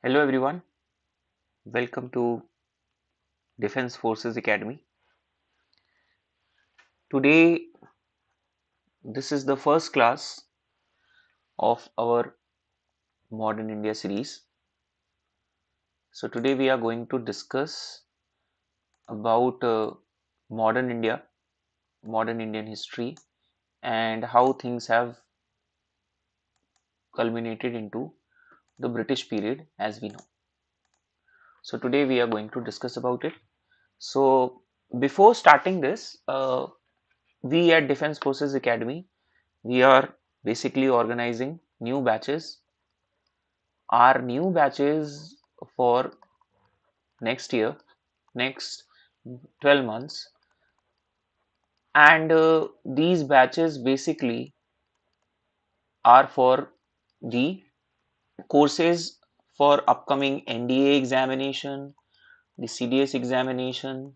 Hello everyone, welcome to Defense Forces Academy. Today, this is the first class of our Modern India series. So, today we are going to discuss about modern India, modern Indian history, and how things have culminated into the British period as we know. So, today we are going to discuss about it. So, before starting this, we at Defense Forces Academy, we are basically organizing new batches. Our new batches for next year, next 12 months, and these batches basically are for the courses for upcoming NDA examination, the CDS examination,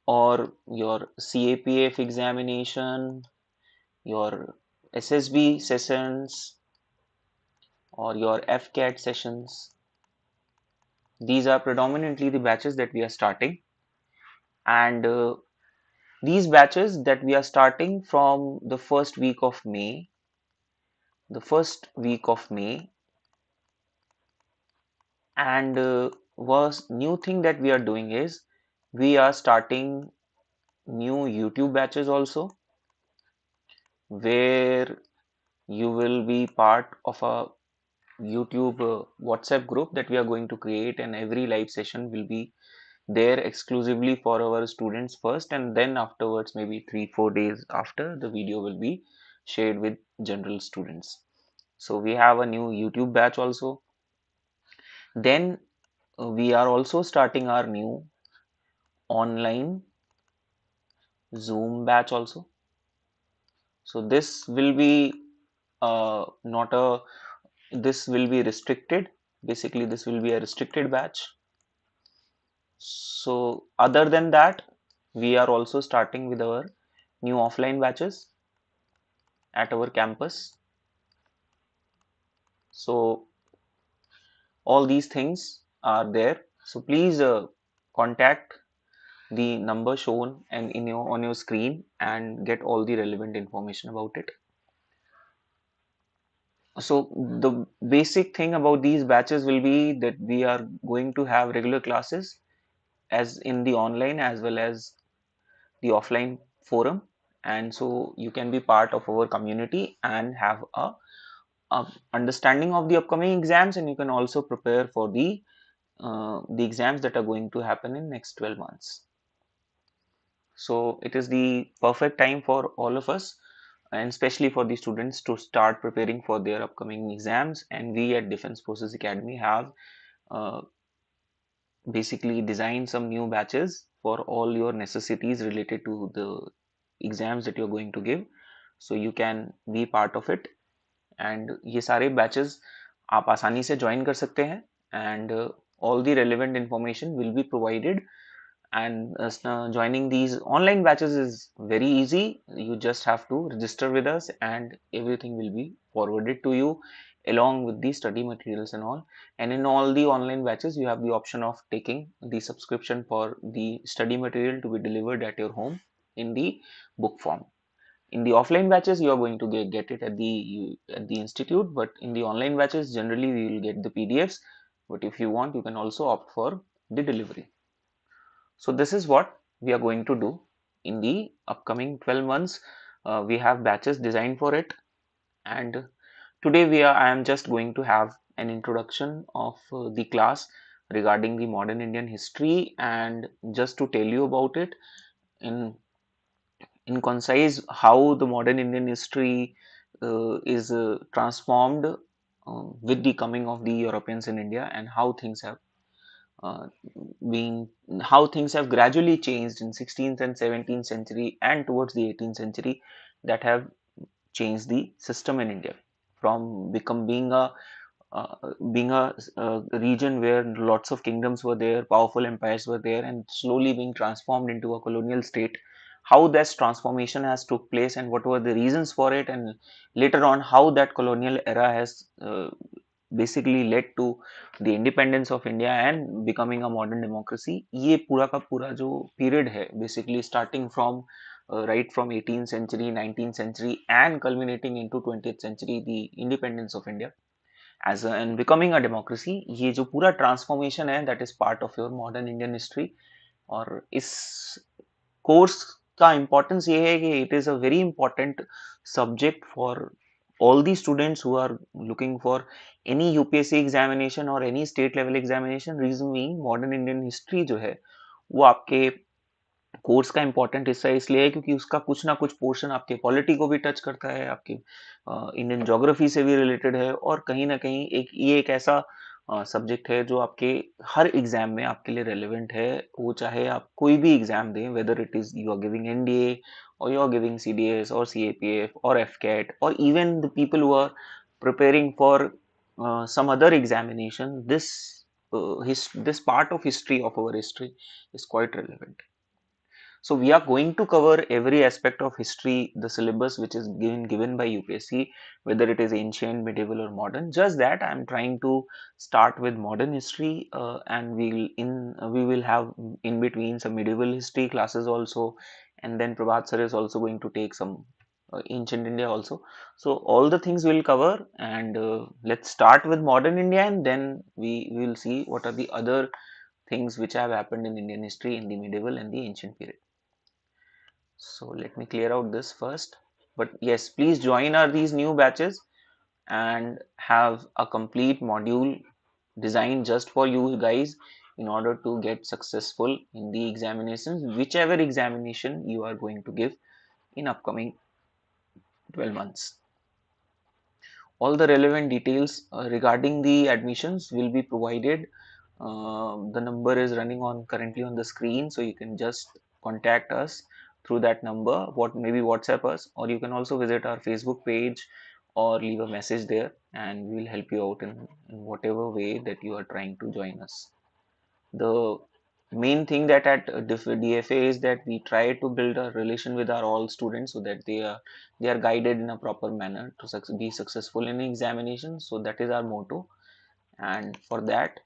or your CAPF examination, your SSB sessions, or your AFCAT sessions. These are predominantly the batches that we are starting, and these batches that we are starting from the first week of May, and was new thing that we are doing is we are starting new YouTube batches also, where you will be part of a YouTube WhatsApp group that we are going to create, and every live session will be there exclusively for our students first, and then afterwards, maybe 3-4 days after, the video will be shared with general students. So we have a new YouTube batch also. Then we are also starting our new online Zoom batch also. So this will be not a this will be restricted. Basically, this will be a restricted batch. So other than that, we are also starting with our new offline batches at our campus. So all these things are there. So please contact the number shown and in your on your screen and get all the relevant information about it. So the basic thing about these batches will be that we are going to have regular classes as in the online as well as the offline forum, and so you can be part of our community and have a understanding of the upcoming exams, and you can also prepare for the exams that are going to happen in next 12 months. So it is the perfect time for all of us, and especially for the students, to start preparing for their upcoming exams. And we at Defense Forces Academy have uh, basically designed some new batches for all your necessities related to the exams that you're going to give, so you can be part of it. And ये सारे batches आप आसानी से join कर सकते हैं, and all the relevant information will be provided. And joining these online batches is very easy. You just have to register with us and everything will be forwarded to you along with the study materials and all. And in all the online batches you have the option of taking the subscription for the study material to be delivered at your home in the book form. In the offline batches you are going to get it at the institute, but in the online batches generally we will get the PDFs, but if you want you can also opt for the delivery. So this is what we are going to do in the upcoming 12 months. We have batches designed for it, and today I am just going to have an introduction of the class regarding the modern Indian history, and just to tell you about it in concise how the modern Indian history is transformed with the coming of the Europeans in India, and how things have uh, being how things have gradually changed in 16th and 17th century and towards the 18th century, that have changed the system in India from being a uh, being a region where lots of kingdoms were there, powerful empires were there, and slowly being transformed into a colonial state. How this transformation has took place and what were the reasons for it, and later on how that colonial era has basically led to the independence of India and becoming a modern democracy. ये पूरा का पूरा जो period है, basically starting from right from 18th century, 19th century, and culminating into 20th century, the independence of India as a, and becoming a democracy, ये जो पूरा transformation है that is part of your modern Indian history. और इस course का importance ये है कि it is a very important subject for all the students who are looking for any UPSC examination or any state level examination. Reason being modern Indian history जो है वो आपके कोर्स का इम्पोर्टेंट हिस्सा इसलिए है क्योंकि उसका कुछ ना कुछ पोर्शन आपके पॉलिटी को भी टच करता है, आपके इंडियन ज्योग्राफी से भी रिलेटेड है, और कहीं ना कहीं एक ऐसा सब्जेक्ट है जो आपके हर एग्जाम में आपके लिए रेलेवेंट है। वो चाहे आप कोई भी एग्जाम दें, whether it is you are giving NDA और यू आर गिविंग सीडीएस और सीएपीएफ और एफकैट, और even the people who are preparing for some other examination, this part of history of our history is quite relevant. So we are going to cover every aspect of history, the syllabus which is given by UPSC, whether it is ancient, medieval, or modern. Just that I am trying to start with modern history, and we will have in between some medieval history classes also, and then Prabhat sir is also going to take some ancient India also. So all the things we'll cover, and let's start with modern India, and then we will see what are the other things which have happened in Indian history in the medieval and the ancient period. So let me clear out this first. But yes, please join our these new batches and have a complete module designed just for you guys in order to get successful in the examinations, whichever examination you are going to give in upcoming 12 months. All the relevant details regarding the admissions will be provided. The number is running on currently on the screen, so you can just contact us through that number, what maybe WhatsApp us, or you can also visit our Facebook page or leave a message there, and we will help you out in whatever way that you are trying to join us. The main thing that at DFA is that we try to build a relation with our all students so that they are guided in a proper manner to be successful in examination. So that is our motto. And for that,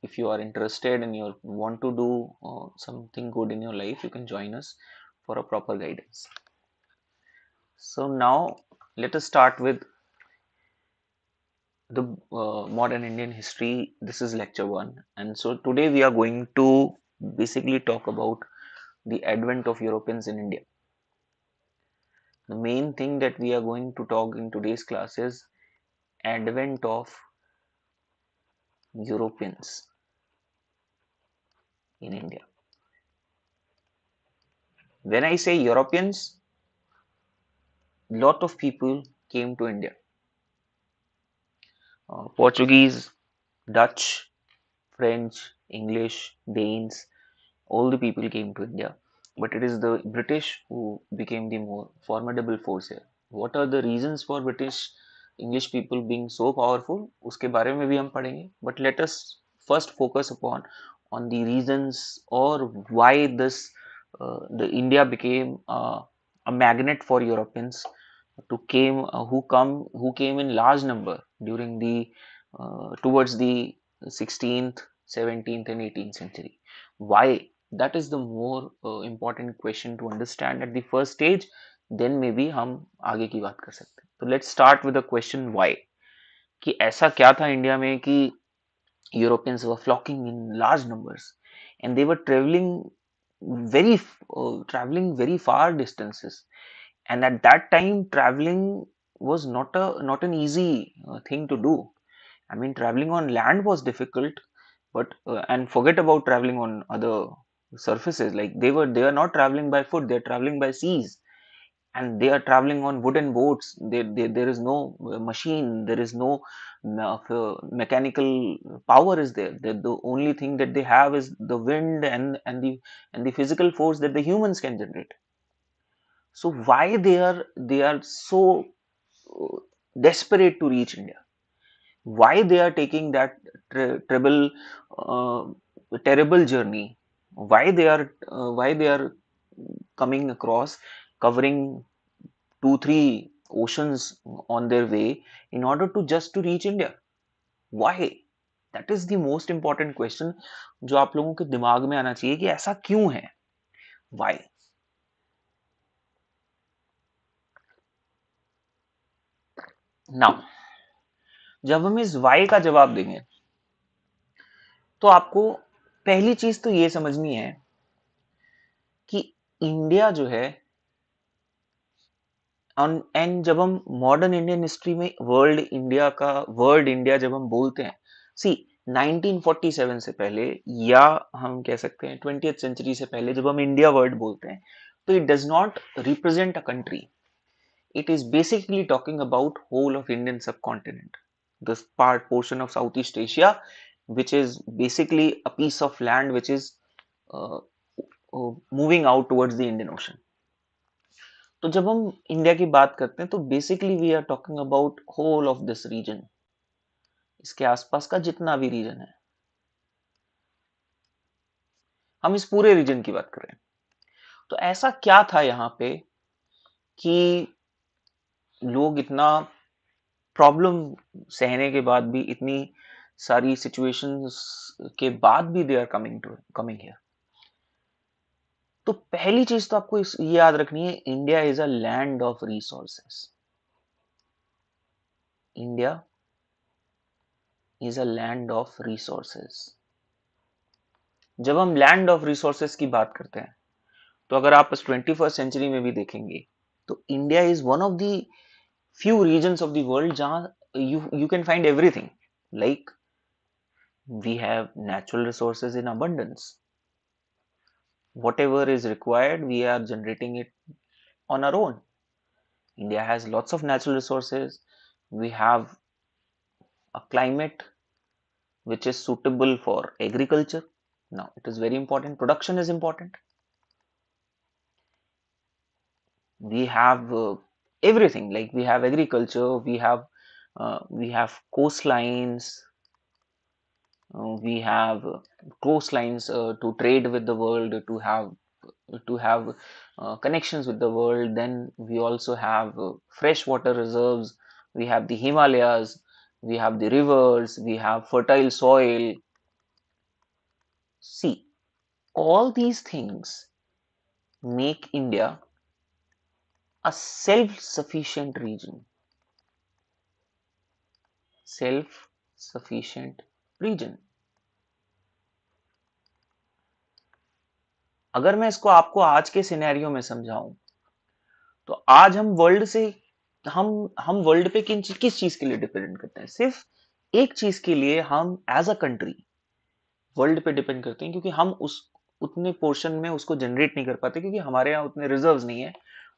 if you are interested and you want to do something good in your life, you can join us for a proper guidance. So now let us start with the modern Indian history. This is lecture 1, and so today we are going to basically talk about the advent of Europeans in India. The main thing that we are going to talk in today's class is advent of Europeans in India. When I say Europeans, lot of people came to India. Portuguese, Dutch, French, English, Danes, all the people came to India, but it is the British who became the more formidable force here. What are the reasons for British English people being so powerful? उसके बारे में भी हम पढ़ेंगे. But let us first focus upon on the reasons or why the India became a magnet for Europeans who came in large number during the towards the 16th, 17th, and 18th century. Why? That is the more important question to understand at the first stage. Then maybe हम आगे की बात कर सकते हैं. तो let's start with the question why. कि ऐसा क्या था इंडिया में कि Europeans were flocking in large numbers and they were traveling very far distances, and at that time traveling was not an easy thing to do. I mean, traveling on land was difficult, but and forget about traveling on other surfaces. Like they are not traveling by foot; they are traveling by seas, and they are traveling on wooden boats. There is no machine. There is no mechanical power. Is there? The only thing that they have is the wind and the physical force that the humans can generate. So why they are so desperate to reach India? why they are taking that trouble, uh, terrible journey, why they are coming across, covering 2 3 oceans on their way in order to just to reach India. Why? That is the most important question जो आप लोगों के दिमाग में आना चाहिए कि ऐसा क्यों है. Why? Now, जब हम इस why का जवाब देंगे तो आपको पहली चीज तो ये समझनी है कि इंडिया जो है, एंड जब हम मॉडर्न इंडियन हिस्ट्री में वर्ल्ड इंडिया जब हम बोलते हैं, सी 1947 से पहले, या हम कह सकते हैं 20th सेंचुरी से पहले जब हम इंडिया वर्ड बोलते हैं, तो it does not represent a country. It is basically talking about whole of Indian subcontinent, this part portion of South East Asia, which is basically a piece of land which is moving out towards the Indian Ocean. तो जब हम India की बात करते हैं तो basically we are talking about whole of this region, इसके आसपास का जितना भी रीजन है, हम इस पूरे रीजन की बात कर रहे हैं. तो ऐसा क्या था यहाँ पे कि लोग इतना प्रॉब्लम सहने के बाद भी, इतनी सारी सिचुएशंस के बाद भी दे आर कमिंग हियर. तो पहली चीज तो आपको ये याद रखनी है, India is a land of resources. India is a land of resources. जब हम लैंड ऑफ रिसोर्सेस की बात करते हैं तो अगर आप इस 21st सेंचुरी में भी देखेंगे तो India is one of the few regions of the world जहां you can find everything. Like, we have natural resources in abundance. Whatever is required, we are generating it on our own. India has lots of natural resources. We have a climate which is suitable for agriculture. Now, it is very important. Production is important. We have everything. Like, we have agriculture. We have coastlines. We have coastlines to trade with the world, to have connections with the world. Then we also have freshwater reserves. We have the Himalayas. We have the rivers. We have fertile soil. See, all these things make India a self-sufficient region. Self-sufficient region. अगर मैं इसको आपको आज के scenario में समझाऊं तो आज हम वर्ल्ड से, हम वर्ल्ड पे किस चीज के लिए डिपेंड करते हैं? सिर्फ एक चीज के लिए हम एज अ कंट्री वर्ल्ड पे डिपेंड करते हैं, क्योंकि हम उस उतने पोर्शन में उसको जनरेट नहीं कर पाते, क्योंकि हमारे यहाँ उतने रिजर्व्स नहीं है,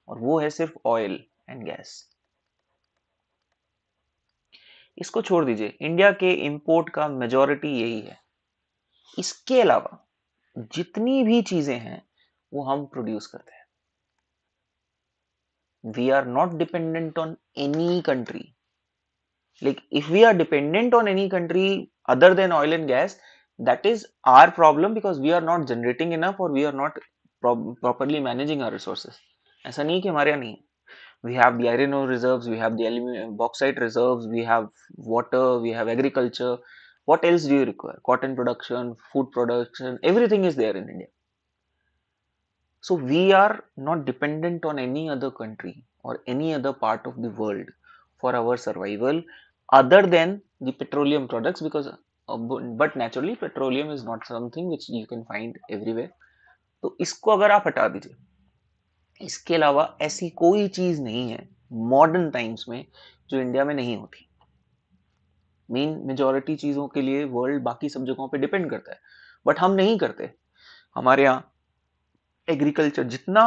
और वो है सिर्फ ऑयल एंड गैस. इसको छोड़ दीजिए, इंडिया के इंपोर्ट का मेजॉरिटी यही है. इसके अलावा जितनी भी चीजें हैं वो हम प्रोड्यूस करते हैं. We are not dependent on any country. Like, if we are dependent on any country other than oil and gas, that is our problem, because we are not generating enough, or we are not properly managing our resources. ऐसा नहीं कि हमारे यहाँ नहीं. We have the iron ore reserves, we have the bauxite reserves, we have water, we have agriculture. What else do you require? Cotton production, food production, everything is there in India. So we are not dependent on any other country or any other part of the world for our survival other than the petroleum products, because but naturally petroleum is not something which you can find everywhere. तो इसको अगर आप हटा दीजिए, इसके अलावा ऐसी कोई चीज नहीं है मॉडर्न टाइम्स में जो इंडिया में नहीं होती. मेन मेजॉरिटी चीजों के लिए वर्ल्ड बाकी सब जगहों पे डिपेंड करता है, बट हम नहीं करते. हमारे यहाँ एग्रीकल्चर, जितना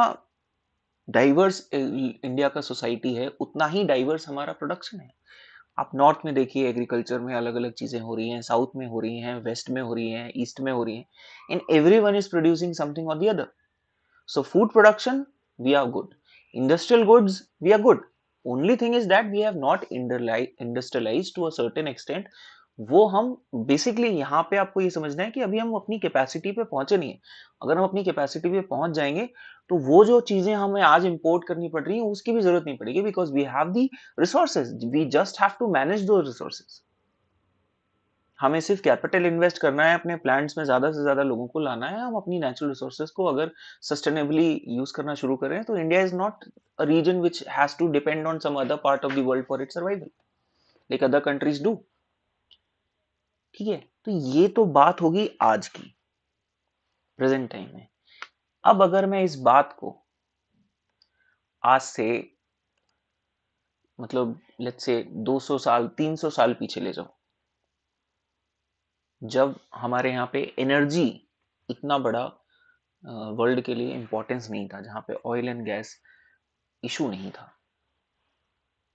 डाइवर्स इंडिया का सोसाइटी है उतना ही डाइवर्स हमारा प्रोडक्शन है. आप नॉर्थ में देखिए, एग्रीकल्चर में अलग अलग चीजें हो रही हैं, साउथ में हो रही हैं, वेस्ट में हो रही हैं, ईस्ट में हो रही हैं, and everyone is producing something or the other. So food production we are good, industrial goods we are good, only thing is that we have not industrialize to a certain extent. वो हम basically यहाँ पे आपको ये समझना है कि अभी हम अपनी कैपेसिटी पे पहुंचे नहीं है। अगर हम अपनी कैपेसिटी पे पहुंच जाएंगे तो वो जो चीजें हमें आज इंपोर्ट करनी पड़ रही है उसकी भी जरूरत नहीं पड़ेगी, because we have the resources, we just have to manage those resources. हमें सिर्फ कैपिटल इन्वेस्ट करना है, अपने प्लांट्स में ज्यादा से ज्यादा लोगों को लाना है। हम अपनी नेचुरल रिसोर्सेज को अगर सस्टेनेबली यूज करना शुरू करें तो India is not a region which has to depend on some other part of the world for its survival like other countries do. ठीक है, तो ये तो बात होगी आज की, प्रेजेंट टाइम में। अब अगर मैं इस बात को आज से मतलब लेट्स से 200 साल 300 साल पीछे ले जाऊं, जब हमारे यहाँ पे एनर्जी इतना बड़ा वर्ल्ड के लिए इंपॉर्टेंस नहीं था, जहां पे ऑयल एंड गैस इशू नहीं था,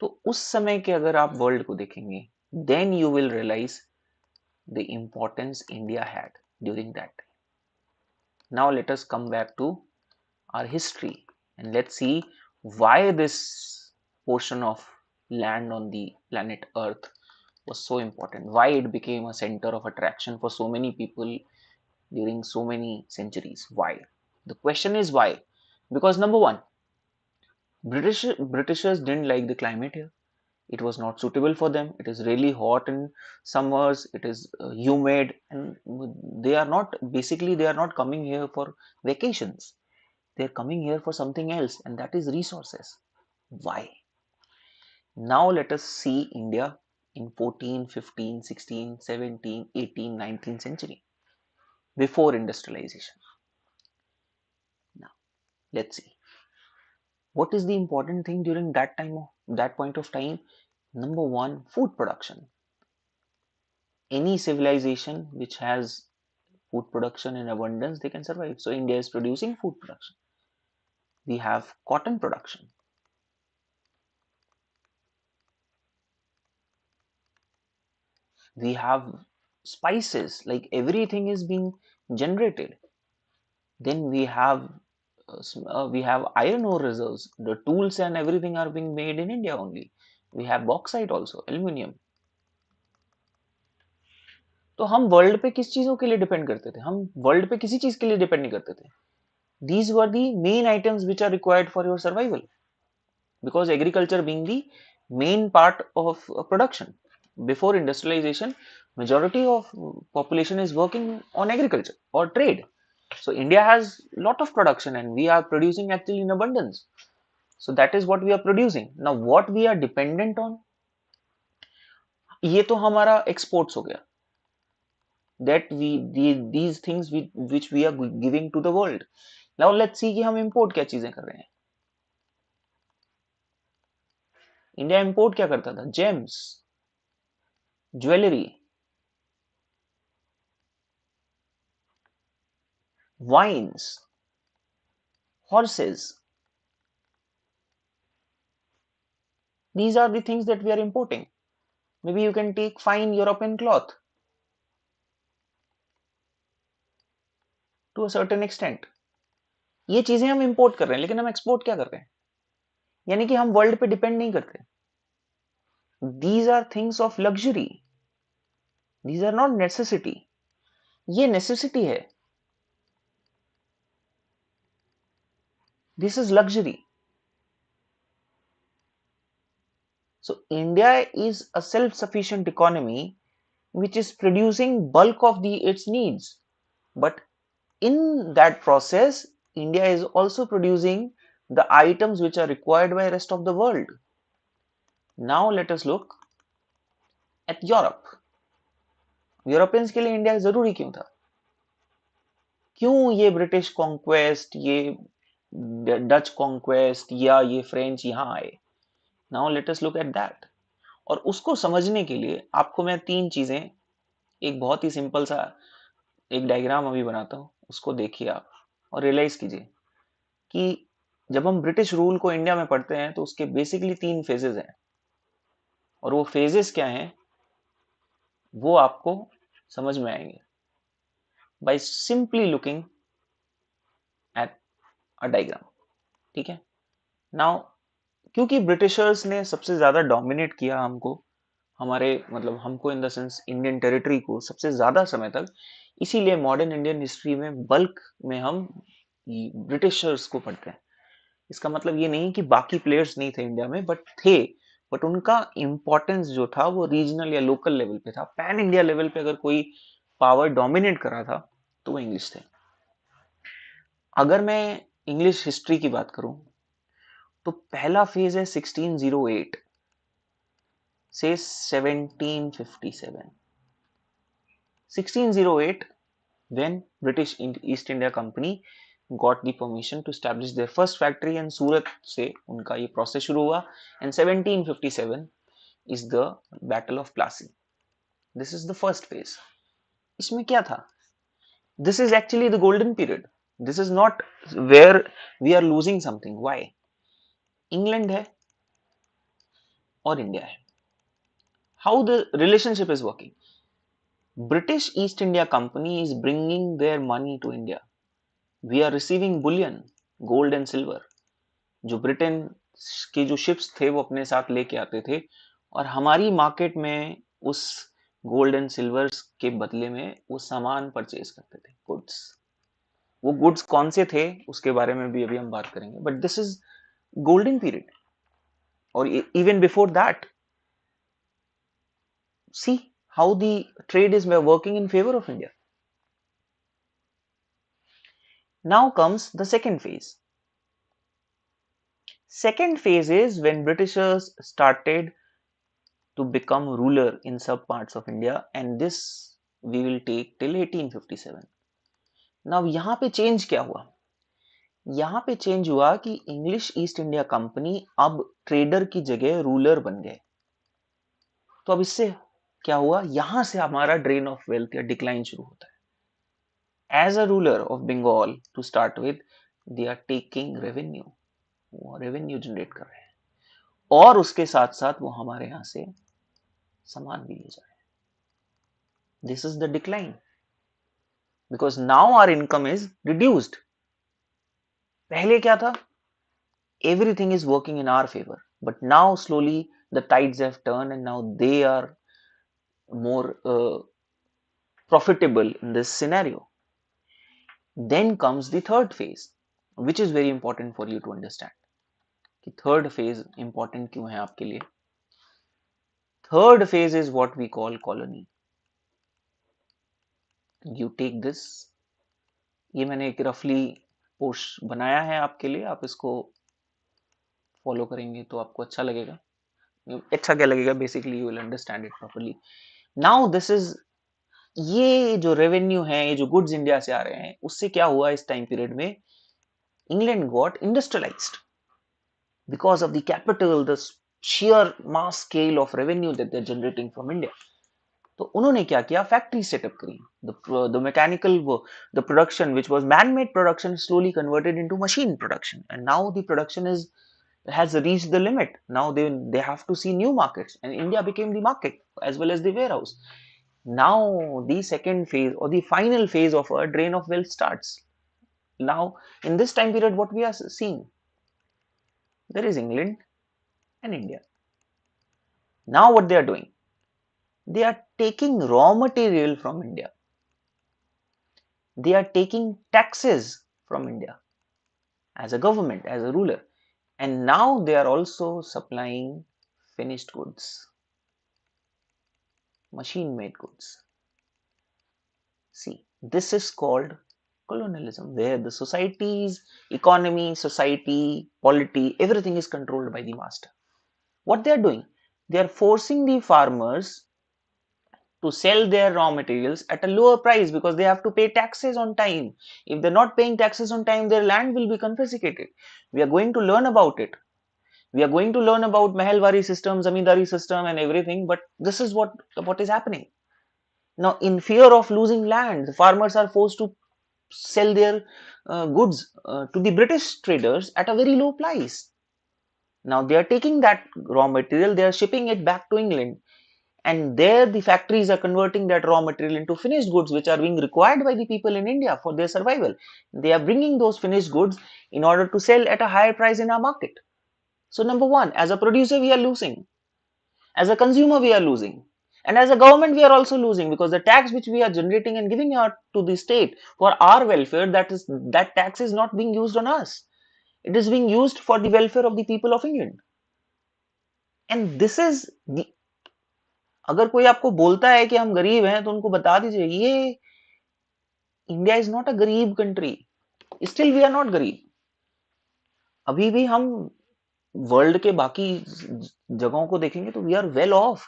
तो उस समय के अगर आप वर्ल्ड को देखेंगे then you will realise the importance India had during that time. Now let us come back to our history and let's see why this portion of land on the planet earth was so important, why it became a center of attraction for so many people during so many centuries. Why? The question is why? Because number one, Britishers didn't like the climate here. It was not suitable for them. It is really hot in summers. It is humid, and they are not coming here for vacations. They are coming here for something else, and that is resources. Why? Now let us see India in 14, 15, 16, 17, 18, 19th century before industrialization. Now let's see. What is the important thing during that point of time? Number one, food production. Any civilization which has food production in abundance, they can survive. So India is producing food production. We have cotton production. We have spices, like everything is being generated. Then we have iron ore reserves. The tools and everything are being made in India only. We have bauxite also, aluminium. तो हम world पे किस चीजों के लिए depend करते थे? हम वर्ल्ड पे किसी चीज के लिए डिपेंड नहीं करते थे। These were the main items which are required for your survival, because agriculture being the main part of production. Before industrialization, majority of population is working on agriculture or trade. So India has lot of production and we are producing actually in abundance. So that is what we are producing. Now what we are dependent on, ये तो हमारा exports हो गया, that these things which we are giving to the world. Now let's see कि हम import क्या चीजें कर रहे हैं। इंडिया इंपोर्ट क्या करता था? Gems, jewellery, wines, horses. These are the things that we are importing. Maybe you can take fine European cloth to a certain extent. ये चीजें हम इंपोर्ट कर रहे हैं, लेकिन हम एक्सपोर्ट क्या कर रहे हैं? यानी कि हम वर्ल्ड पे डिपेंड नहीं करते। These are things of luxury. These are not necessity. ये necessity है। This is luxury. So India is a self-sufficient economy which is producing bulk of its needs. But in that process, India is also producing the items which are required by the rest of the world. Now let us look at Europe. Europeans के लिए India जरूरी क्यों था? क्यों ये British conquest, ये Dutch conquest या ये फ्रेंच यहाँ आए? Now let us look at that. और उसको समझने के लिए आपको मैं तीन चीजें, एक बहुत ही सिंपल सा एक डायग्राम अभी बनाता हूँ, उसको देखिए आप और रियलाइज कीजिए कि जब हम ब्रिटिश रूल को इंडिया में पढ़ते हैं तो उसके बेसिकली तीन फेजेस हैं, और वो फेजेस क्या हैं वो आपको समझ में आएंगे by simply looking at a diagram. ठीक है, नाउ क्योंकि ब्रिटिशर्स ने सबसे ज्यादा डोमिनेट किया हमको, हमारे मतलब हमको in the sense Indian territory को सबसे ज्यादा समय तक, इसीलिए मॉडर्न इंडियन हिस्ट्री में बल्क में हम ब्रिटिशर्स को पढ़ते हैं। इसका मतलब ये नहीं कि बाकी प्लेयर्स नहीं थे इंडिया में, बट थे, बट उनका इंपॉर्टेंस जो था वो रीजनल या लोकल लेवल पे था। पैन इंडिया लेवल पे अगर कोई पावर डोमिनेट कर रहा था तो वो इंग्लिश थे। अगर मैं इंग्लिश हिस्ट्री की बात करूं तो पहला फेज है 1608 से 1757। 1608 when British East India Company got the permission to establish their first factory and सूरत से उनका ये प्रोसेस शुरू हुआ। and 1757 is the Battle of Plassey. This is the first phase. इसमें क्या था? This is actually the golden period. This is not where we are losing something. Why? England है और इंडिया है। How the relationship is working? British East India Company is bringing their money to India. We are receiving bullion, gold and silver. जो Britain के जो ships थे वो अपने साथ लेके आते थे और हमारी मार्केट में उस गोल्ड एंड सिल्वर के बदले में वो सामान परचेज करते थे, गुड्स। वो गुड्स कौन से थे उसके बारे में भी अभी हम बात करेंगे, but this is golden period. और even before that, see how the trade is working in favour of India. Now comes the second phase. Second phase is when Britishers started to become ruler in some parts of India, and this we will take till 1857. Now यहाँ पे change क्या हुआ? यहाँ पे change हुआ कि English east India company अब trader की जगह रूलर बन गए। तो अब इससे क्या हुआ? यहां से हमारा ड्रेन ऑफ वेल्थ या डिक्लाइन शुरू होता है। As a ruler of Bengal to start with, they are taking revenue, वो रेवेन्यू जनरेट कर रहे हैं और उसके साथ साथ वो हमारे यहां से सामान भी ले जा रहे हैं। This is the decline because now our income is reduced. पहले क्या था? Everything is working in our favour, but now slowly the tides have turn and now they are more profitable in this scenario. Then comes the third phase, which is very important for you to understand. कि third phase important क्यों है आपके लिए? Third phase is what we call colony. You take this, ये मैंने एक रफली post बनाया है आपके लिए, आप इसको फॉलो करेंगे तो आपको अच्छा लगेगा। अच्छा क्या लगेगा? Basically you will understand it properly. Now this is, ये जो रेवेन्यू है, ये जो गुड्स इंडिया से आ रहे हैं, उससे क्या हुआ इस टाइम पीरियड में? England got industrialised because of the capital, the sheer mass scale of revenue that they're generating from India. तो उन्होंने क्या किया? फैक्ट्री सेटअप करी। the mechanical the production which was man-made production slowly converted into machine production, and now the production has reached the limit. Now they have to see new markets, and India became the market as well as the warehouse. Now the second phase or the final phase of a drain of wealth starts. Now in this time period, what we are seeing, there is England and India. Now what they are doing? They are taking raw material from India. They are taking taxes from India as a government, as a ruler. And now they are also supplying finished goods, machine-made goods. See, this is called colonialism, where the society's economy, society, polity, everything is controlled by the master. What they are doing? They are forcing the farmers to sell their raw materials at a lower price because they have to pay taxes on time. If they're not paying taxes on time, their land will be confiscated. We are going to learn about it. We are going to learn about Mahalwari system, Zamindari system and everything, but this is what is happening. Now, in fear of losing land, the farmers are forced to sell their goods to the British traders at a very low price. Now, they are taking that raw material, they are shipping it back to England, and there the factories are converting that raw material into finished goods which are being required by the people in India for their survival. They are bringing those finished goods in order to sell at a higher price in our market. So number one, as a producer, we are losing. As a consumer, we are losing. And as a government, we are also losing, because the tax which we are generating and giving out to the state for our welfare, that tax is not being used on us. It is being used for the welfare of the people of England. And this is the, अगर कोई आपको बोलता है कि हम गरीब हैं, तो उनको बता दीजिए, ये इंडिया इज नॉट अ गरीब country. Still we are not गरीब. अभी भी हम वर्ल्ड के बाकी जगहों को देखेंगे तो we are well off.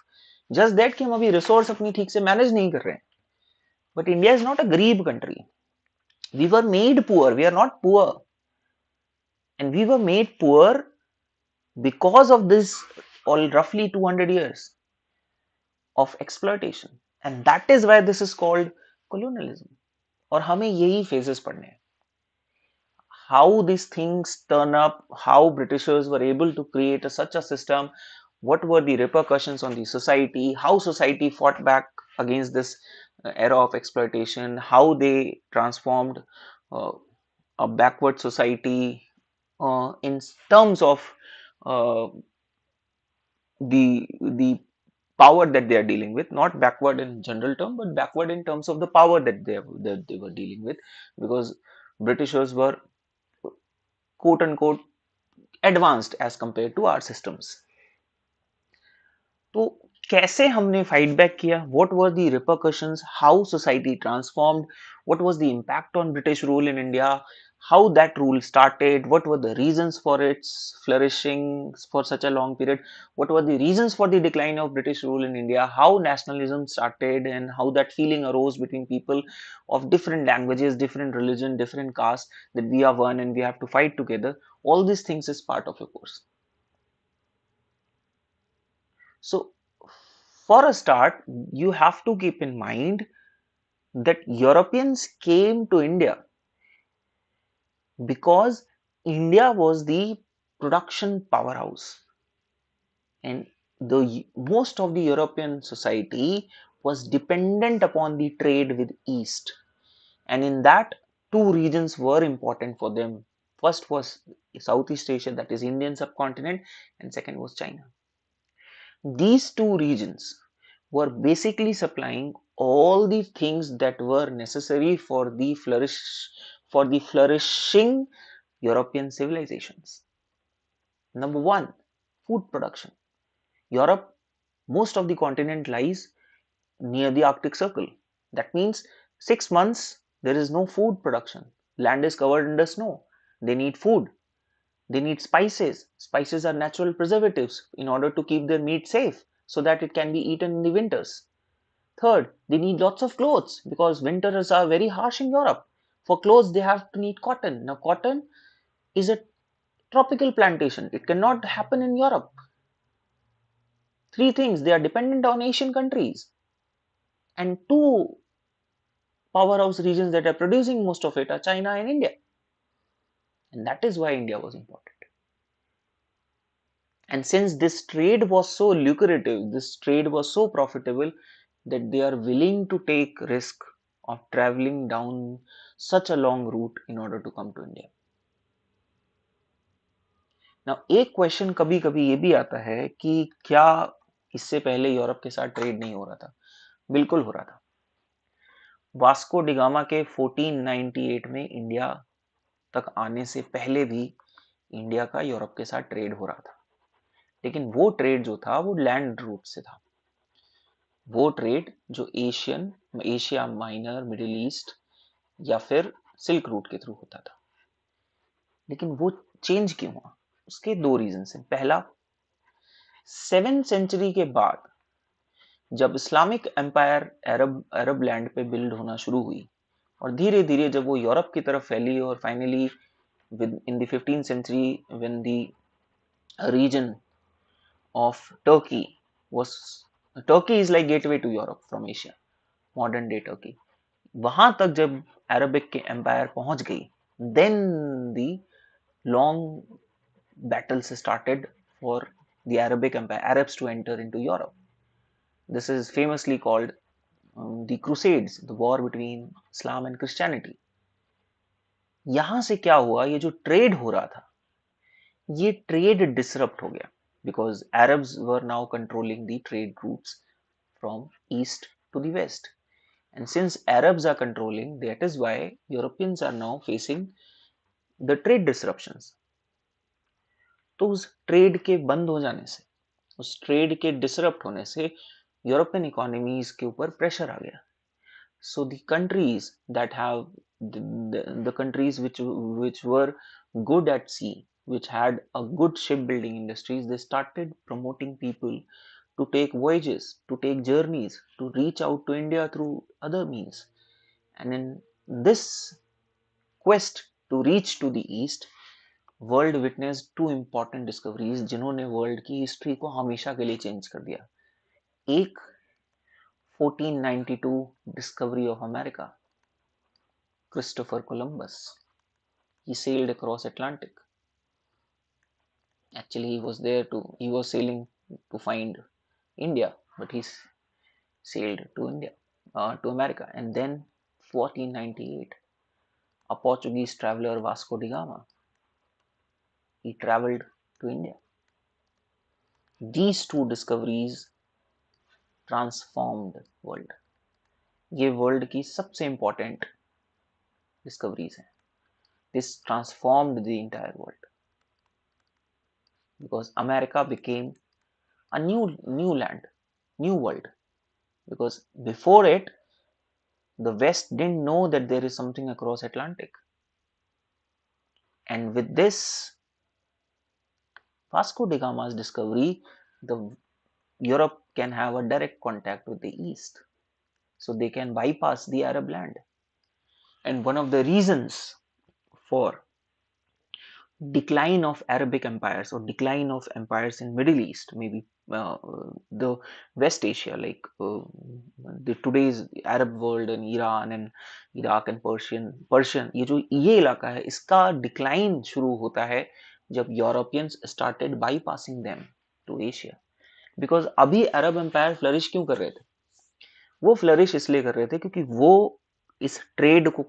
Just that कि हम अभी रिसोर्स अपनी ठीक से मैनेज नहीं कर रहे हैं. But India is not a गरीब country. We were made poor, we are not poor. And we were made poor because of this all roughly 200 years of exploitation, and that is why this is called colonialism. और हमें यही phases पढ़ने हैं. How these things turn up, how Britishers were able to create such a system, what were the repercussions on the society, how society fought back against this era of exploitation, how they transformed uh, a backward society in terms of uh, the power that they are dealing with, not backward in general term, but backward in terms of the power that they were dealing with, because Britishers were quote unquote advanced as compared to our systems. तो कैसे हमने fight back किया, what were the repercussions, how society transformed, what was the impact on British rule in India, how that rule started, what were the reasons for its flourishing for such a long period, what were the reasons for the decline of British rule in India, how nationalism started, and how that feeling arose between people of different languages, different religion, different caste, that we are one and we have to fight together. All these things is part of your course. So for a start, you have to keep in mind that Europeans came to India because India was the production powerhouse, and the most of the European society was dependent upon the trade with East, and in that two regions were important for them. First was Southeast Asia, that is Indian subcontinent, and second was China. These two regions were basically supplying all the things that were necessary for the flourishing European civilizations. Number one, food production. Europe, most of the continent lies near the Arctic Circle. That means 6 months there is no food production. Land is covered under snow. They need food. They need spices. Spices are natural preservatives in order to keep their meat safe so that it can be eaten in the winters. Third, they need lots of clothes because winters are very harsh in Europe. For clothes, they have to need cotton. Now, cotton is a tropical plantation. It cannot happen in Europe. Three things, they are dependent on Asian countries. And two powerhouse regions that are producing most of it are China and India. And that is why India was important. And since this trade was so lucrative, this trade was so profitable, that they are willing to take risk of traveling down such a long route in order to come to India. Now एक question कभी कभी ये भी आता है कि क्या इससे पहले यूरोप के साथ ट्रेड नहीं हो रहा था? बिल्कुल हो रहा था. वास्को डिगामा के 1498 में इंडिया तक आने से पहले भी इंडिया का यूरोप के साथ ट्रेड हो रहा था, लेकिन वो ट्रेड जो था वो लैंड रूट से था. वो ट्रेड जो एशिया माइनर, मिडिल ईस्ट या फिर सिल्क रूट के थ्रू होता था. लेकिन वो चेंज क्यों हुआ? उसके दो रीजन हैं. पहला, 7th सेंचुरी के बाद जब इस्लामिक एम्पायर अरब लैंड पे बिल्ड होना शुरू हुई और धीरे धीरे जब वो यूरोप की तरफ फैली और finally in the 15th century when the region of Turkey is like gateway to Europe from Asia, modern day Turkey. वहां तक जब अरबिक के एम्पायर पहुंच गई, then the long battles started for the Arabic Empire, Arabs to enter into Europe. This is famously called the Crusades, the war between Islam and Christianity. यहां से क्या हुआ, ये जो ट्रेड हो रहा था, ये ट्रेड डिसरप्ट हो गया because Arabs were now controlling the trade routes from east to the west. And since Arabs are controlling, that is why Europeans are now facing the trade disruptions. तो उस trade के बंद हो जाने से, उस ट्रेड के डिसरप्ट होने से यूरोपियन इकोनॉमीज के ऊपर प्रेशर आ गया. So the countries that have the countries which were good at sea, which had a good shipbuilding industries, they started promoting people to take voyages, to take journeys, to reach out to India through other means. And in this quest to reach to the east, world witness two important discoveries जिन्होंने world की history को हमेशा के लिए change कर दिया. एक 1492 discovery of America, Christopher Columbus. He sailed across Atlantic. Actually, he was sailing to find India, but he sailed to India, to America. And then 1498, a Portuguese traveler, Vasco da Gama, he traveled to India. These two discoveries transformed world. ये world की सबसे important discoveries हैं. This transformed the entire world because America became a new land, new world. Because before it the west didn't know that there is something across Atlantic. And with this Vasco da Gama's discovery, the Europe can have a direct contact with the east, so they can bypass the Arab land. And one of the reasons for decline of Arabic empires or decline of empires in Middle East, maybe the West Asia, like the today's Arab world and Iran and Iraq and Persian, ये जो ये इलाका है, इसका decline शुरू होता है जब Europeans started bypassing them to Asia. Because अभी Arab empire flourish क्यों कर रहे थे? वो फ्लरिश इसलिए कर रहे थे क्योंकि वो इस ट्रेड को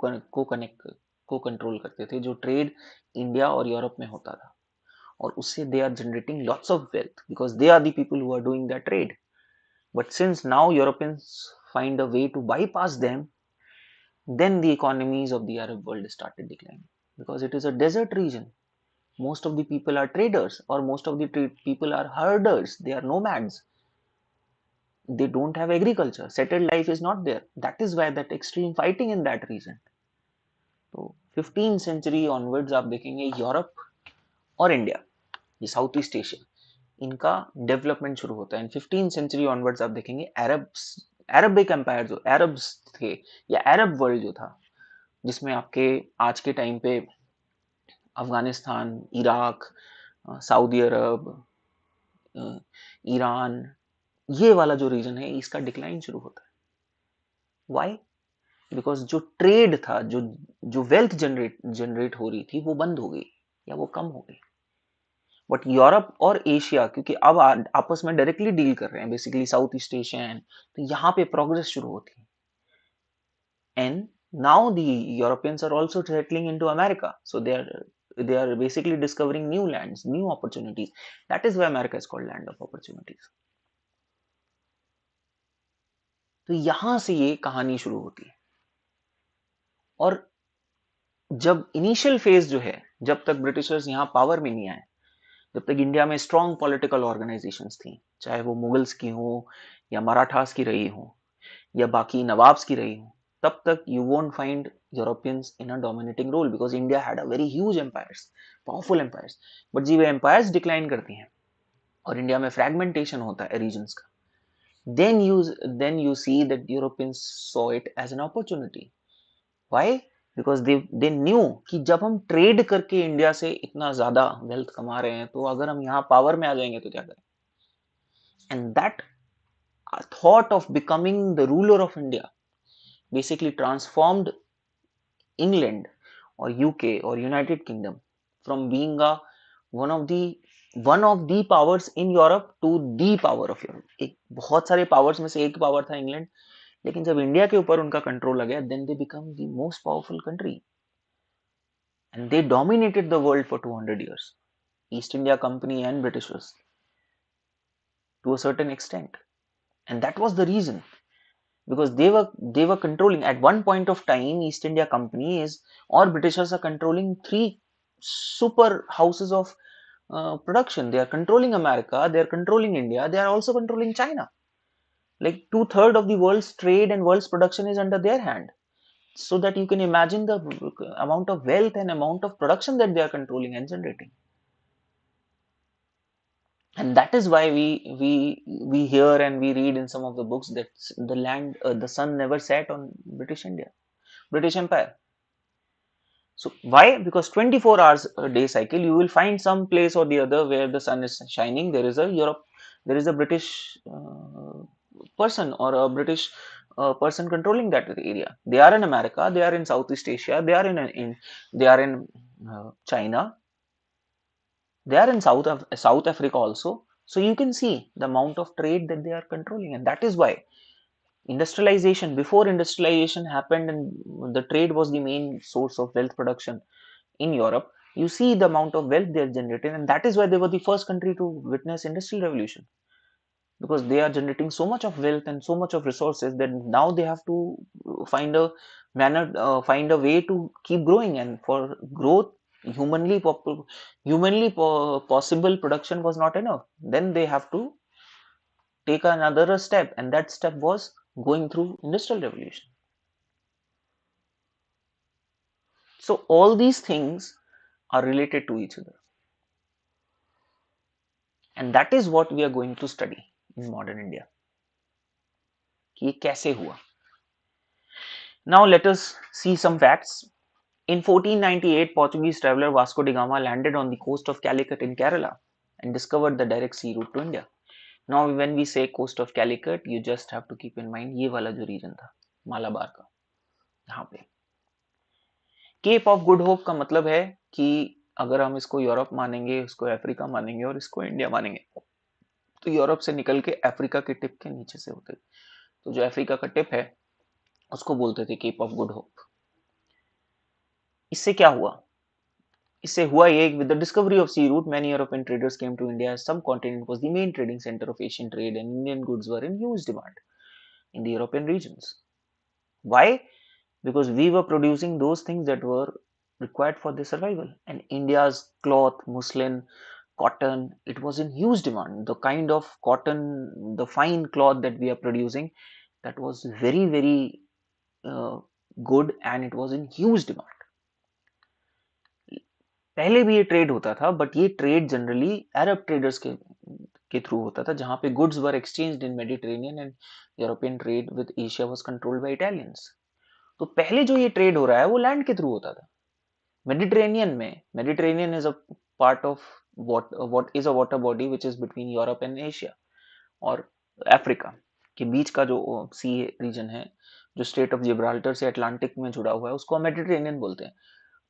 कंट्रोल करते थे, जो ट्रेड इंडिया और यूरोप में होता था. और उससे they are generating lots of wealth because they are the people who are doing that trade. But since now Europeans find a way to bypass them, then the economies of the Arab world started declining because it is a desert region. Most of the people are traders, or most of the people are herders, they are nomads. They don't have agriculture, settled life is not there. That is why that extreme fighting in that region. तो 15th century onwards आप देखेंगे Europe और India, ये south East Asia, इनका development शुरू होता है. And 15th century onwards आप देखेंगे अरबिक एम्पायर, जो अरब्स थे या अरब वर्ल्ड जो था, जिसमें आपके आज के टाइम पे अफगानिस्तान, इराक, सऊदी अरब, ईरान, ये वाला जो रीजन है, इसका डिक्लाइन शुरू होता है. वाई? बिकॉज जो ट्रेड था, जो वेल्थ जनरेट हो रही थी, वो बंद हो गई या वो कम हो गई. बट यूरोप और एशिया, क्योंकि अब आपस में डायरेक्टली डील कर रहे हैं, बेसिकली साउथ ईस्ट एशिया, तो यहाँ पे प्रोग्रेस शुरू होती है. And now the Europeans are also settling into America, so they are basically discovering new lands, new opportunities. That is why America is called land of opportunities. तो यहां से ये कहानी शुरू होती है. और जब इनिशियल फेज जो है, जब तक ब्रिटिशर्स यहाँ पावर में नहीं आए, जब तक इंडिया में स्ट्रॉन्ग पॉलिटिकल ऑर्गेनाइजेशंस थी, चाहे वो मुगल्स की हो या मराठास की रही हो या बाकी नवाब्स की रही हो, तब तक you won't find Europeans in a dominating role because India had a very huge empires, powerful empires. But the way empires decline करती हैं और इंडिया में फ्रैगमेंटेशन होता है रीजन्स का, then you see that Europeans saw it as an opportunity. Why? Because they knew कि जब हम ट्रेड करके इंडिया से इतना ज्यादा वेल्थ कमा रहे हैं, तो अगर हम यहाँ पावर में आ जाएंगे तो क्या करें. And that thought of becoming the ruler of India basically transformed England or UK or United Kingdom from being one of the powers in Europe to the power of Europe. एक बहुत सारे powers में से एक power था England, लेकिन जब India के ऊपर उनका कंट्रोल आ गया, then they become the most powerful country and they dominated the world for 200 years. East India Company and Britishers to a certain extent. And that was the reason, because they were controlling at one point of time. East India Company is, or Britishers are controlling three super houses of production. They are controlling America, they are controlling India, they are also controlling China. Like two-thirds of the world's trade and world's production is under their hand. So that you can imagine the amount of wealth and amount of production that they are controlling and generating. And that is why we hear and we read in some of the books that the sun never set on British Empire. So why? Because 24 hours a day cycle, you will find some place or the other where the sun is shining. There is a British person or a British person controlling that area. They are in America, they are in Southeast Asia, they are in China, they are in South Africa also. So you can see the amount of trade that they are controlling, and that is why before industrialization happened, and the trade was the main source of wealth production in Europe. You see the amount of wealth they are generating, and that is why they were the first country to witness industrial revolution, because they are generating so much of wealth and so much of resources that now they have to find a way to keep growing. And for growth, possible production was not enough. Then they have to take another step, and that step was going through industrial revolution. So all these things are related to each other, and that is what we are going to study in modern India, कि ये कैसे हुआ. Now let us see some facts. In 1498, Portuguese traveler Vasco da Gama landed on the coast of Calicut in Kerala and discovered the direct sea route to India. Now when we say coast of Calicut, you just have to keep in mind ये वाला जो region था मालाबार का, यहाँ पे cap of good hope का मतलब है कि अगर हम इसको यूरोप मानेंगे, इसको अफ्रीका मानेंगे और इसको इंडिया मानेंगे, तो यूरोप से निकल के अफ्रीका के टिप के नीचे से होते, तो जो अफ्रीका का टिप है उसको बोलते थे केप ऑफ गुड होप. इससे क्या हुआ? इससे हुआ ये, with the discovery of sea route, many European traders came to India as subcontinent was the main trading center of Asian trade, and Indian goods were in huge demand in the European regions. Why? Because we were producing those things that were required for their survival, and India's cloth, muslin, cotton, it was in huge demand. The kind of cotton, the fine cloth that we are producing, that was very very good, and it was in huge demand. पहले भी ये trade होता था, but ये trade generally Arab traders के through होता था, जहां पे goods were exchanged in Mediterranean, and European trade with Asia was controlled by Italians. तो पहले जो ये ट्रेड हो रहा है वो लैंड के थ्रू होता था. Mediterranean is a part of what is a water body which is between Europe and Asia और अफ्रीका के बीच का जो सी रीजन है, जो स्टेट ऑफ जिब्राल्टर से अटलांटिक में जुड़ा हुआ है, उसको मेडिटेरेनियन बोलते हैं.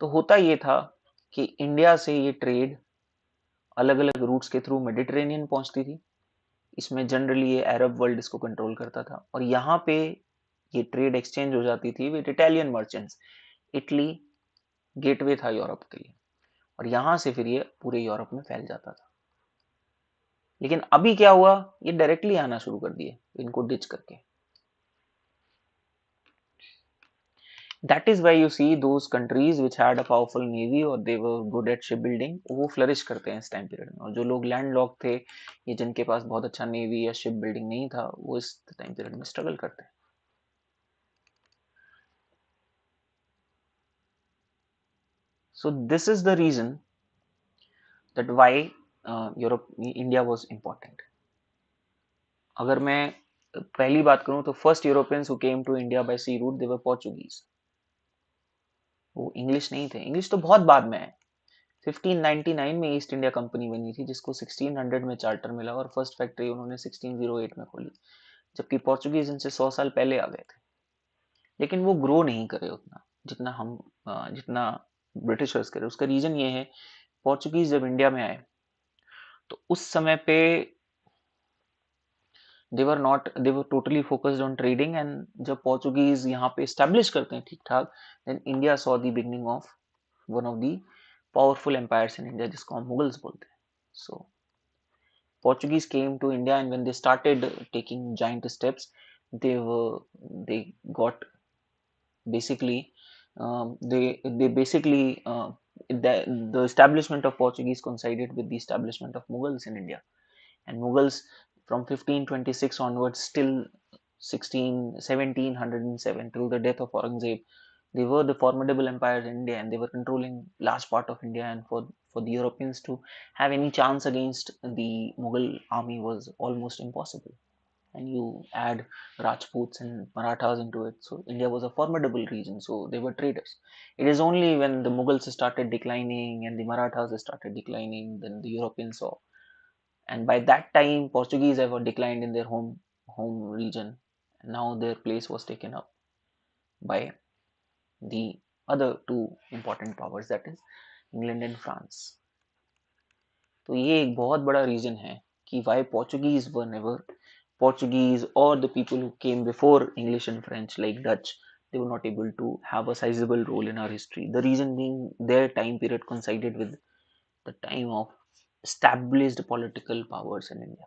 तो होता ये था कि इंडिया से ये ट्रेड अलग अलग रूट्स के थ्रू मेडिटेरेनियन पहुंचती थी. इसमें जनरली ये अरब वर्ल्ड इसको कंट्रोल करता था, और यहाँ पे ये ट्रेड एक्सचेंज हो जाती थी with Italian merchants. Italy gateway था यूरोप के लिए, और यहाँ से फिर ये पूरे यूरोप में फैल जाता था. लेकिन अभी क्या हुआ, ये डायरेक्टली आना शुरू कर दिए इनको डिच करके. That is why you see those countries which had a powerful navy or they were good at shipbuilding, वो फ्लरिश करते हैं इस टाइम पीरियड में. और जो लोग लैंड लॉक थे, ये जिनके पास बहुत अच्छा नेवी या शिप बिल्डिंग नहीं था, वो इस टाइम पीरियड में स्ट्रगल करते हैं. So this is the reason that why India was important. अगर मैं पहली बात करूं तो first Europeans who came to India by sea route, they were Portuguese. वो इंग्लिश नहीं थे. इंग्लिश तो बहुत बाद में है. 1599 में ईस्ट इंडिया कंपनी बनी थी, जिसको 1600 में चार्टर मिला, और फर्स्ट फैक्ट्री उन्होंने 1608 में खोली, जबकि पोर्चुगीज इनसे 100 साल पहले आ गए थे. लेकिन वो ग्रो नहीं करे उतना जितना ब्रिटिशर्स करे. उसका रीजन ये है, पोर्चुगीज जब इंडिया में आए तो उस समय पे they were totally focused on trading, and जब पोर्चुगीज यहाँ पे एस्टेब्लिश करते हैं ठीक ठाक, then India saw the beginning of one of the powerful empires in India, जिसको हम मुगल्स बोलते हैं. So Portuguese came to India, and when they started taking giant steps, they got basically they basically the establishment of Portuguese coincided with the establishment of Mughals in India, and Mughals from 1526 onwards till 1707 till the death of Aurangzeb, they were the formidable empires in India, and they were controlling large part of India. And for the Europeans to have any chance against the Mughal army was almost impossible. And you add Rajputs and Marathas into it, so India was a formidable region. So they were traders. It is only when the Mughals started declining and the Marathas started declining, then the Europeans saw. And by that time, Portuguese have declined in their home region. Now their place was taken up by the other two important powers, that is England and France. तो ये एक बहुत बड़ा reason है कि why Portuguese were never Portuguese or the people who came before English and French like Dutch, they were not able to have a sizable role in our history. The reason being their time period coincided with the time of established political powers in India.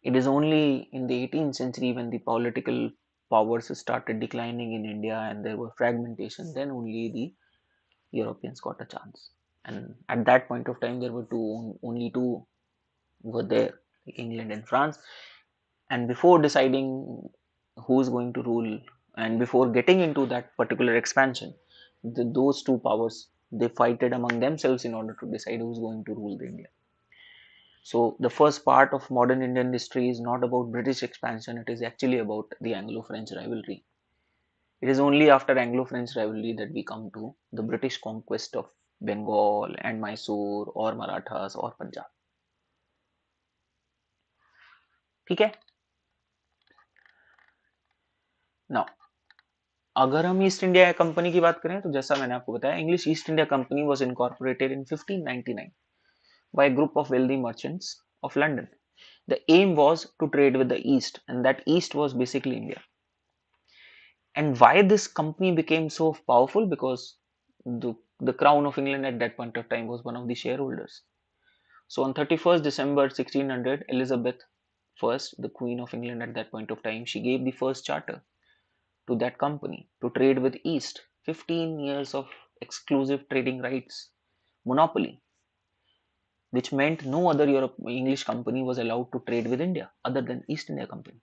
It is only in the 18th century when the political powers started declining in India and there were fragmentation, then only the Europeans got a chance. And at that point of time, there were only two were there, like England and France. And before deciding who's going to rule, and before getting into that particular expansion, those two powers they fighted among themselves in order to decide who's going to rule the India. So the first part of modern Indian history is not about British expansion; it is actually about the Anglo-French rivalry. It is only after Anglo-French rivalry that we come to the British conquest of Bengal and Mysore or Marathas or Punjab. ठीक है. Now, अगर हम east India company की बात करें तो जैसा मैंने आपको बताया, English east India company was incorporated in 1599 by a group of wealthy merchants of London. The aim was to trade with the East, and that East was basically India. And why this company became so powerful? Because the Crown of England at that point of time was one of the shareholders. So on 31st December 1600, Elizabeth I, the Queen of England at that point of time, she gave the first charter to that company to trade with East. 15 years of exclusive trading rights, monopoly, which meant no other English company was allowed to trade with India other than East India Company.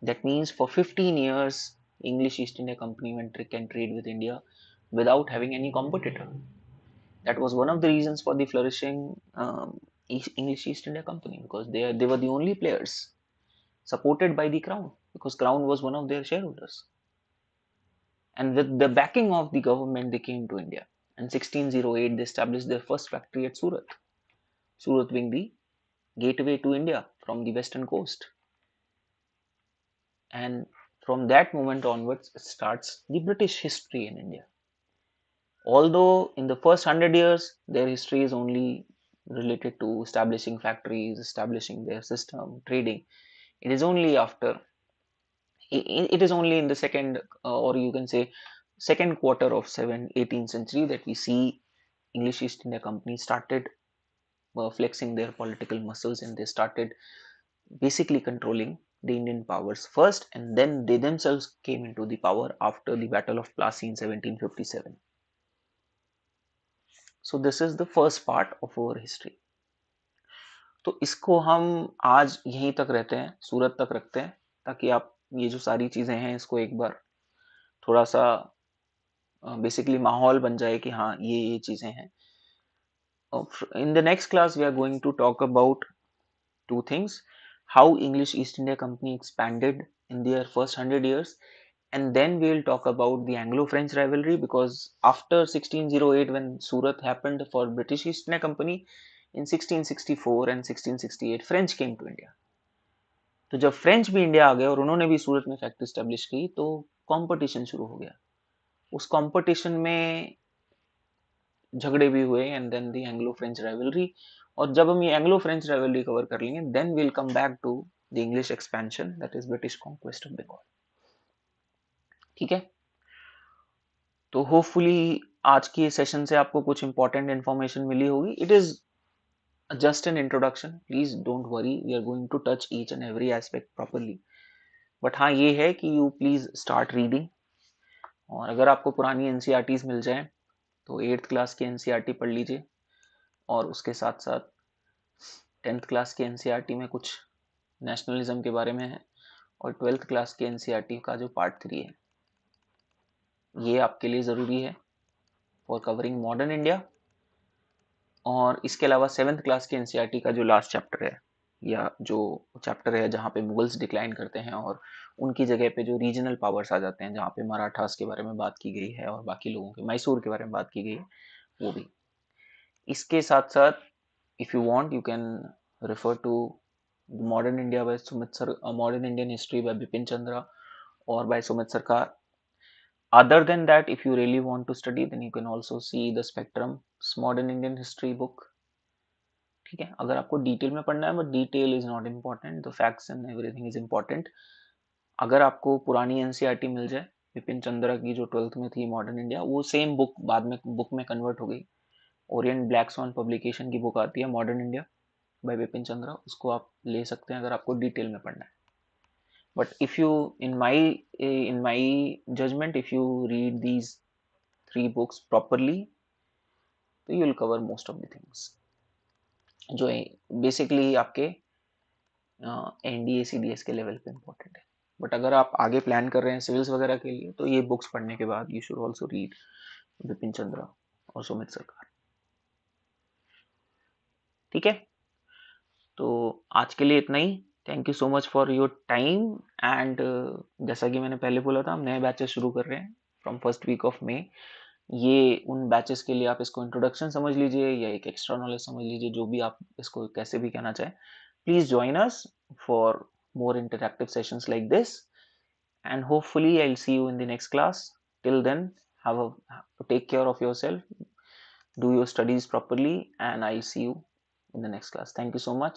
That means for 15 years, English East India Company can trade with India without having any competitor. That was one of the reasons for the flourishing English East India Company, because they were the only players supported by the Crown, because Crown was one of their shareholders. And with the backing of the government, they came to India. In 1608, they established their first factory at Surat. Surat being the gateway to India from the western coast. And from that moment onwards starts the British history in India. Although in the first 100 years, their history is only related to establishing factories, establishing their system, trading. It is only after, it is only in the second, or you can say, second quarter of 18th century that we see English East India Company started flexing their political muscles, and they started basically controlling the Indian powers first, and then they themselves came into the power after the Battle of Plassey in 1757. So this is the first part of our history. तो इसको हम आज यहीं तक रहते हैं, सूरत तक रखते हैं, ताकि आप ये जो सारी चीजें हैं इसको एक बार थोड़ा सा बेसिकली माहौल बन जाए कि हाँ ये चीजें हैं. In the next class we are going to talk about two things: how English East India Company expanded in their first 100 years, and then we will talk about the Anglo-French rivalry, because after 1608, when Surat happened for British East India Company, in 1664 and 1668 French came to India. तो जब French भी India आ गए और उन्होंने भी सूरत में factory establish की, तो कंपटीशन शुरू हो गया. उस कंपटीशन में झगड़े भी हुए, and then the Anglo French rivalry. और जब हम ये एंग्लो फ्रेंच राइवलरी कवर कर लेंगे, then will come back to the English expansion, that is British conquest of Bengal. ठीक है. तो होपफुली आज की सेशन से आपको कुछ इंपॉर्टेंट इन्फॉर्मेशन मिली होगी. It is just an introduction. Please don't worry, we are going to touch each and every aspect properly. But हाँ ये है कि यू प्लीज स्टार्ट रीडिंग. और अगर आपको पुरानी एनसीईआरटीज मिल जाए तो 8th क्लास की एनसीईआरटी पढ़ लीजिए. और उसके साथ साथ 10th क्लास की एनसीईआरटी में कुछ नेशनलिज्म के बारे में है. और 12th क्लास की एनसीईआरटी का जो पार्ट 3 है ये आपके लिए ज़रूरी है फॉर कवरिंग मॉडर्न इंडिया. और इसके अलावा 7th क्लास की एनसीईआरटी का जो लास्ट चैप्टर है या जो चैप्टर है जहाँ पे मुगल्स डिक्लाइन करते हैं और उनकी जगह पे जो रीजनल पावर्स आ जाते हैं, जहाँ पे मराठास के बारे में बात की गई है और बाकी लोगों के मैसूर के बारे में बात की गई है, वो भी. इसके साथ साथ if you want you can refer to Modern India by Sumit sir, Modern Indian History by Bipin Chandra और बाय सुमित सरकार. Other than that, if you really want to study, then you can also see the Spectrum's Modern Indian History book. ठीक है, अगर आपको detail में पढ़ना है, but detail is not important, the facts and everything is important. अगर आपको पुरानी एनसीईआरटी मिल जाए विपिन चंद्रा की जो 12th में थी मॉडर्न इंडिया, वो सेम बुक बाद में बुक में कन्वर्ट हो गई. ओरिएंट ब्लैक स्वॉन पब्लिकेशन की बुक आती है modern India bye Vipin Chandra, उसको आप ले सकते हैं अगर आपको डिटेल में पढ़ना है. But if you in my judgment, if you read these 3 books properly, तो you will cover most of the things जो बेसिकली आपके एनडीए सीडीएस के लेवल पे इम्पोर्टेंट है. बट अगर आप आगे प्लान कर रहे हैं सिविल्स वगैरह के लिए, तो ये बुक्स पढ़ने के बाद you should also read Vipin Chandra और सुमित सरकार. ठीक है, तो आज के लिए इतना ही. Thank you so much for your time. And जैसा कि मैंने पहले बोला था, हम नए बैचेस शुरू कर रहे हैं from first week of May. ये उन बैचेस के लिए आप इसको इंट्रोडक्शन समझ लीजिए या एक एक्स्ट्रा नॉलेज समझ लीजिए, जो भी आप इसको कैसे भी कहना चाहें. Please join us for more interactive sessions like this, and hopefully I'll see you in the next class. Till then, take care of yourself, do your studies properly, and I'll see you in the next class. Thank you so much.